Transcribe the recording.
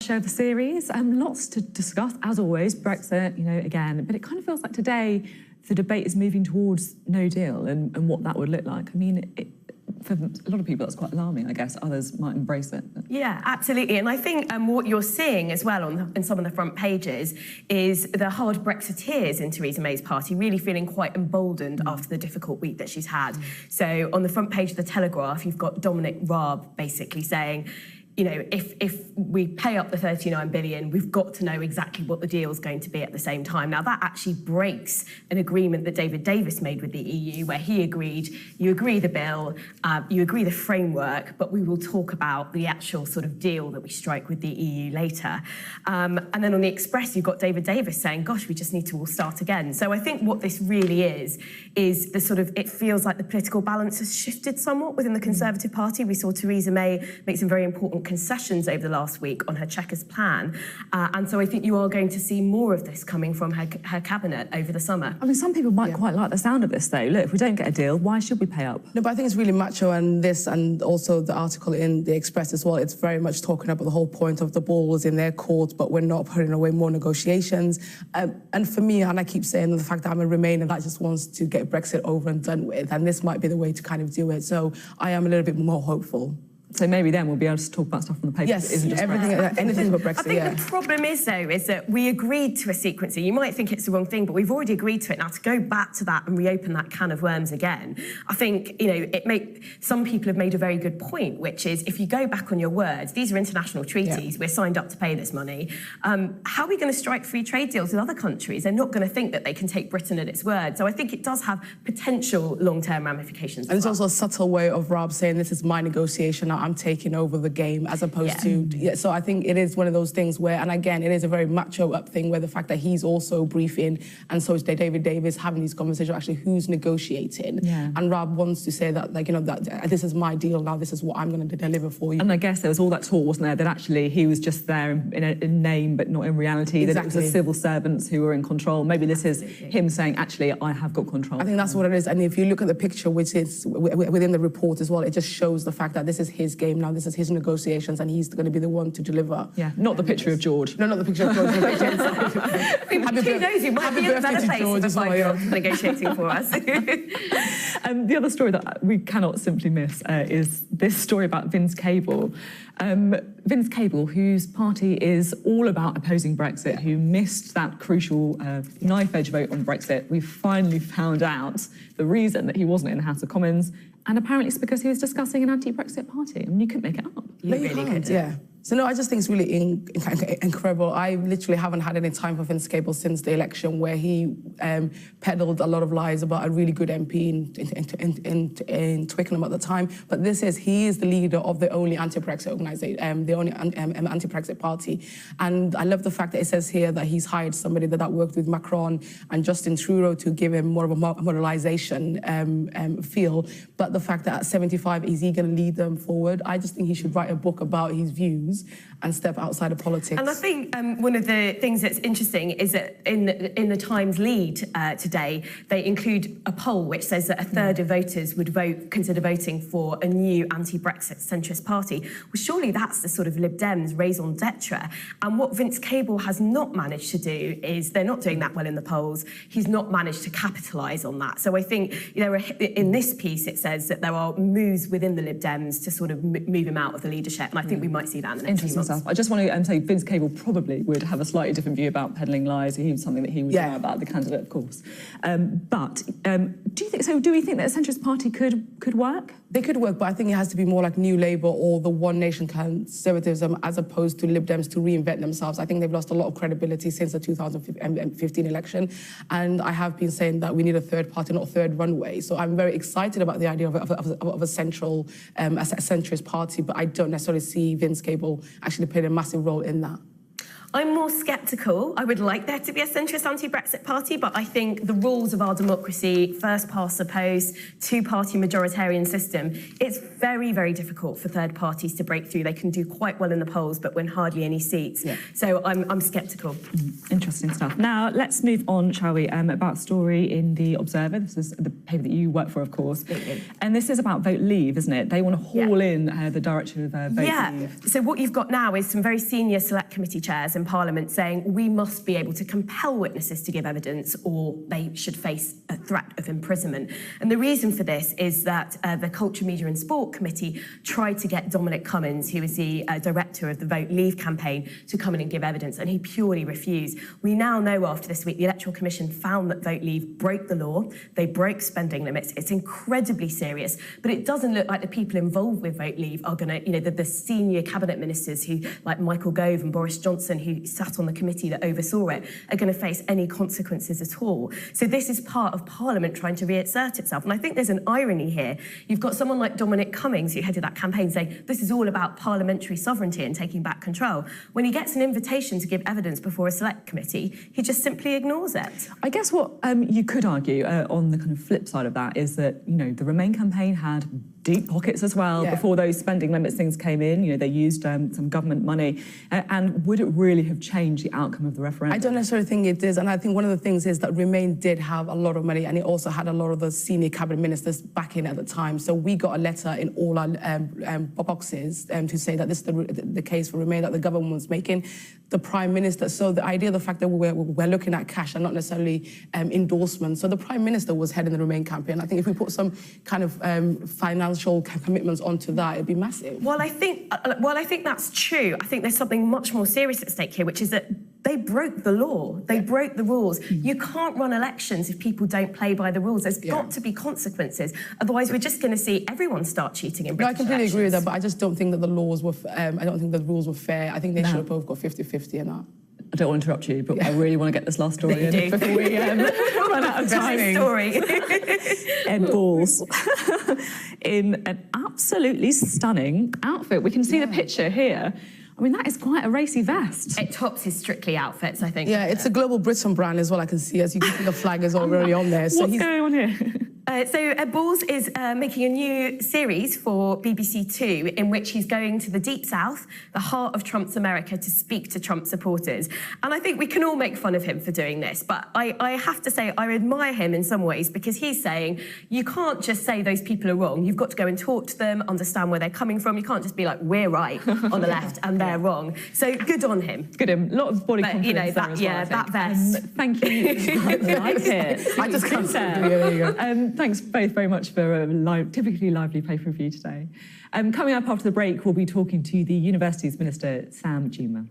show of the series. Lots to discuss, as always, Brexit, again. But it kind of feels like today the debate is moving towards no deal and what that would look like. I mean, for a lot of people, that's quite alarming, I guess. Others might embrace it. Yeah, absolutely. And I think what you're seeing as well in some of the front pages is the hard Brexiteers in Theresa May's party really feeling quite emboldened after the difficult week that she's had. So on the front page of The Telegraph, you've got Dominic Raab basically saying, if we pay up the 39 billion, we've got to know exactly what the deal is going to be at the same time. Now, that actually breaks an agreement that David Davis made with the EU, where he agreed, you agree the bill, you agree the framework, but we will talk about the actual sort of deal that we strike with the EU later. And then on the Express, you've got David Davis saying, gosh, we just need to all start again. So I think what this really is the sort of, it feels like the political balance has shifted somewhat within the Conservative Party. We saw Theresa May make some very important concessions over the last week on her Chequers plan. And so I think you are going to see more of this coming from her cabinet over the summer. I mean, some people might quite like the sound of this, though. Look, if we don't get a deal, why should we pay up? No, but I think it's really macho, and this, and also the article in The Express as well, it's very much talking about the whole point of the ball is in their court, but we're not putting away more negotiations. And for me, and I keep saying the fact that I'm a Remainer that just wants to get Brexit over and done with, and this might be the way to kind of do it. So I am a little bit more hopeful. So maybe then we'll be able to talk about stuff from the paper. Yes, that isn't just anything but Brexit. I think the problem is, though, is that we agreed to a sequencing. You might think it's the wrong thing, but we've already agreed to it. Now, to go back to that and reopen that can of worms again, I think, some people have made a very good point, which is if you go back on your words, these are international treaties, we're signed up to pay this money. How are we going to strike free trade deals with other countries? They're not going to think that they can take Britain at its word. So I think it does have potential long-term ramifications. And it's also a subtle way of Rob saying, this is my negotiation, now I'm taking over the game, as opposed to... So I think it is one of those things where, and again, it is a very macho-up thing where the fact that he's also briefing, and so is David Davis having these conversations, actually who's negotiating. And Rob wants to say that, that this is my deal now, this is what I'm going to deliver for you. And I guess there was all that talk, wasn't there, that actually he was just there in name, but not in reality, that it was the civil servants who were in control. Maybe this is him saying, actually, I have got control. I think that's what it is. And if you look at the picture, which is within the report as well, it just shows the fact that this is his game now, this is his negotiations, and he's going to be the one to deliver. Yeah, not the picture of George. No, not the picture of George. Who knows, you might be in a better place negotiating for us. The other story that we cannot simply miss is this story about Vince Cable. Vince Cable, whose party is all about opposing Brexit, who missed that crucial knife-edge vote on Brexit. We finally found out the reason that he wasn't in the House of Commons, and apparently it's because he was discussing an anti-Brexit party. I mean, you couldn't make it up. You really could. Yeah. So no, I just think it's really incredible. I literally haven't had any time for Vince Cable since the election, where he peddled a lot of lies about a really good MP in Twickenham at the time. But he is the leader of the only anti-Brexit organisation, the only anti-Brexit party. And I love the fact that it says here that he's hired somebody that worked with Macron and Justin Trudeau to give him more of a modernisation feel. But the fact that at 75, is he going to lead them forward? I just think he should write a book about his views and step outside of politics. And I think one of the things that's interesting is that in the Times lead today, they include a poll which says that a third of voters would consider voting for a new anti-Brexit centrist party. Well, surely that's the sort of Lib Dems raison d'etre. And what Vince Cable has not managed to do is, they're not doing that well in the polls, he's not managed to capitalise on that. So I think in this piece it says that there are moves within the Lib Dems to sort of move him out of the leadership, and I think we might see that in the next few months. I just want to say Vince Cable probably would have a slightly different view about peddling lies. He was something that he would know about the candidate, of course. Do we think that a centrist party could work? They could work, but I think it has to be more like New Labour or the One Nation conservatism, as opposed to Lib Dems to reinvent themselves. I think they've lost a lot of credibility since the 2015 election, and I have been saying that we need a third party, not a third runway. So I'm very excited about the idea of a centrist party, but I don't necessarily see Vince Cable actually playing a massive role in that. I'm more sceptical. I would like there to be a centrist anti-Brexit party, but I think the rules of our democracy, first past the post, two-party majoritarian system, it's very, very difficult for third parties to break through. They can do quite well in the polls, but win hardly any seats. Yeah. So I'm sceptical. Interesting stuff. Now, let's move on, shall we, about a story in The Observer. This is the paper that you work for, of course. Absolutely. And this is about Vote Leave, isn't it? They want to haul in the director of Vote Leave. So what you've got now is some very senior select committee chairs in Parliament saying we must be able to compel witnesses to give evidence or they should face a threat of imprisonment. And the reason for this is that the Culture, Media and Sport Committee tried to get Dominic Cummings, who is the director of the Vote Leave campaign, to come in and give evidence, and he purely refused. We now know after this week the Electoral Commission found that Vote Leave broke the law, they broke spending limits. It's incredibly serious, but it doesn't look like the people involved with Vote Leave are going to, the senior cabinet ministers who, like Michael Gove and Boris Johnson, who sat on the committee that oversaw it, are going to face any consequences at all. So this is part of Parliament trying to reassert itself. And I think there's an irony here. You've got someone like Dominic Cummings, who headed that campaign, saying this is all about parliamentary sovereignty and taking back control. When he gets an invitation to give evidence before a select committee, he just simply ignores it. I guess what you could argue on the kind of flip side of that is that, the Remain campaign had deep pockets as well before those spending limits things came in. They used some government money. And would it really have changed the outcome of the referendum? I don't necessarily think it is. And I think one of the things is that Remain did have a lot of money, and it also had a lot of the senior cabinet ministers back in at the time. So we got a letter in all our boxes to say that this is the case for Remain that the government was making. The Prime Minister, so the idea, the fact that we're looking at cash and not necessarily endorsements. So the Prime Minister was heading the Remain campaign. I think if we put some kind of financial commitments onto that, it'd be massive. Well, I think that's true. I think there's something much more serious at stake here, which is that they broke the law. They broke the rules. You can't run elections if people don't play by the rules. There's got to be consequences. Otherwise, we're just going to see everyone start cheating in British I completely elections. agree with that, but I just don't think that the laws were. I don't think the rules were fair. I think they should have both got 50-50 in that. I don't want to interrupt you, but I really want to get this last story in do. before we run out of time. Story. Ed Balls in an absolutely stunning outfit. We can see the picture here. I mean, that is quite a racy vest. It tops his Strictly outfits, I think. Yeah, it's a Global Britain brand as well, I can see. As you can see, the flag is already on there. So What's going on here? So Ed Balls is making a new series for BBC Two in which he's going to the Deep South, the heart of Trump's America, to speak to Trump supporters. And I think we can all make fun of him for doing this, but I have to say I admire him in some ways because he's saying you can't just say those people are wrong. You've got to go and talk to them, understand where they're coming from. You can't just be like, we're right on the left and they're wrong. So good on him. Good on him. A lot of body confidence there as well, that vest. Thank you. I like it. I just can't say there you go. Thanks both very much for a typically lively paper review today. Coming up after the break, we'll be talking to the Universities Minister, Sam Juma.